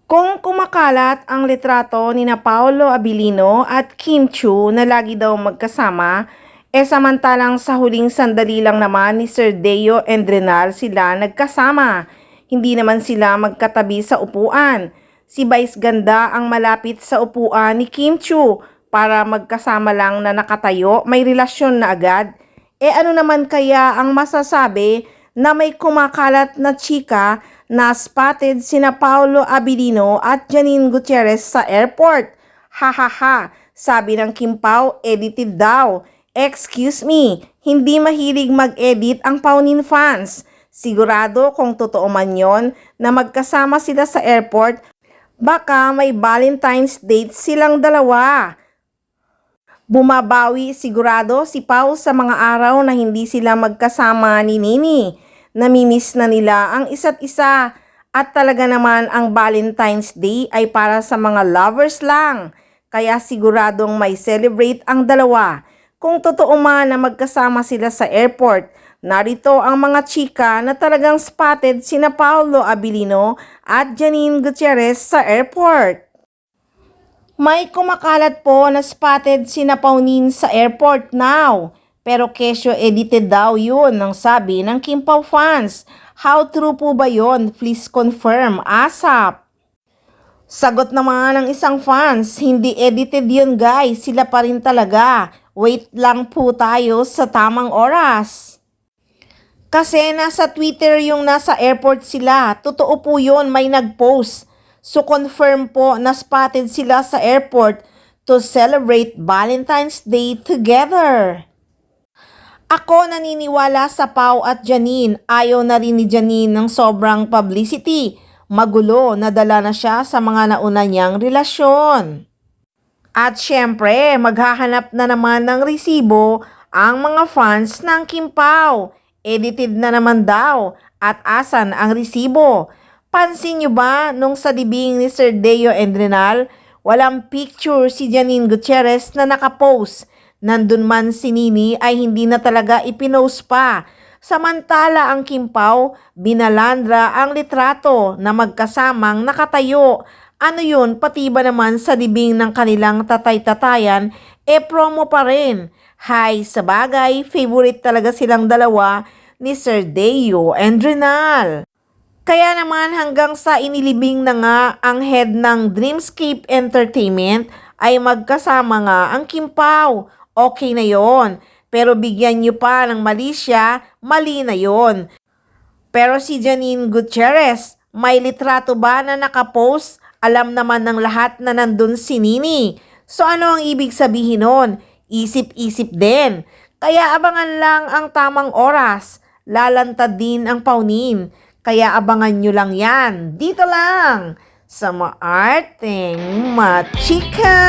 Kung kumakalat ang litrato ni na Paolo Abilino at Kim Chiu na lagi daw magkasama, samantalang sa huling sandali lang naman ni Sir Deo Endrenal sila nagkasama. Hindi naman sila magkatabi sa upuan. Si Vice Ganda ang malapit sa upuan ni Kim Chiu para magkasama lang na nakatayo, may relasyon na agad. Ano naman kaya ang masasabi na may kumakalat na chika na spotted sina Paolo Abilino at Janine Gutierrez sa airport? Hahaha, sabi ng Kim Pao, edited daw. Excuse me, hindi mahilig mag-edit ang Paunin fans. Sigurado kung totoo man yon na magkasama sila sa airport, baka may Valentine's date silang dalawa. Bumabawi sigurado si Pao sa mga araw na hindi sila magkasama ni Nini. Namimiss na nila ang isa't isa at talaga naman ang Valentine's Day ay para sa mga lovers lang. Kaya siguradong may celebrate ang dalawa. Kung totoo man na magkasama sila sa airport, narito ang mga chika na talagang spotted sina Paolo Abilino at Janine Gutierrez sa airport. May kumakalat po na spotted sina Paunin sa airport now. Pero kesyo edited daw yun ang sabi ng Kim Pao fans. How true po ba yun? Please confirm, ASAP. Sagot naman ng isang fans, hindi edited yun guys, sila pa rin talaga. Wait lang po tayo sa tamang oras. Kasi nasa Twitter yung nasa airport sila, totoo po yun, may nag-post. So confirm po na spotted sila sa airport to celebrate Valentine's Day together. Ako naniniwala sa Pao at Janine. Ayaw na rin ni Janine ng sobrang publicity. Magulo, nadala na siya sa mga nauna niyang relasyon. At syempre, maghahanap na naman ng resibo ang mga fans ng Kim Pao. Edited na naman daw. At asan ang resibo? Pansin niyo ba nung sa libing ni Sir Deo Endrenal, walang picture si Janine Gutierrez na nakapost. Nandun man si Nini ay hindi na talaga ipinost pa. Samantala ang Kim Pao, binalandra ang litrato na magkasamang nakatayo. Ano yun, pati ba naman sa libing ng kanilang tatay-tatayan, promo pa rin. Hay, sa bagay, favorite talaga silang dalawa ni Sir Deo Endrenal. Kaya naman hanggang sa inilibing na nga ang head ng Dreamscape Entertainment ay magkasama nga ang Kim Pao. Okay na yon. Pero bigyan nyo pa ng mali siya, mali na yon. Pero si Janine Gutierrez, may litrato ba na nakapost? Alam naman ng lahat na nandun si Nini. So ano ang ibig sabihin nun? Isip-isip din. Kaya abangan lang ang tamang oras. Lalantad din ang Paunin. Kaya abangan nyo lang yan. Dito lang sa Maarteng Machika.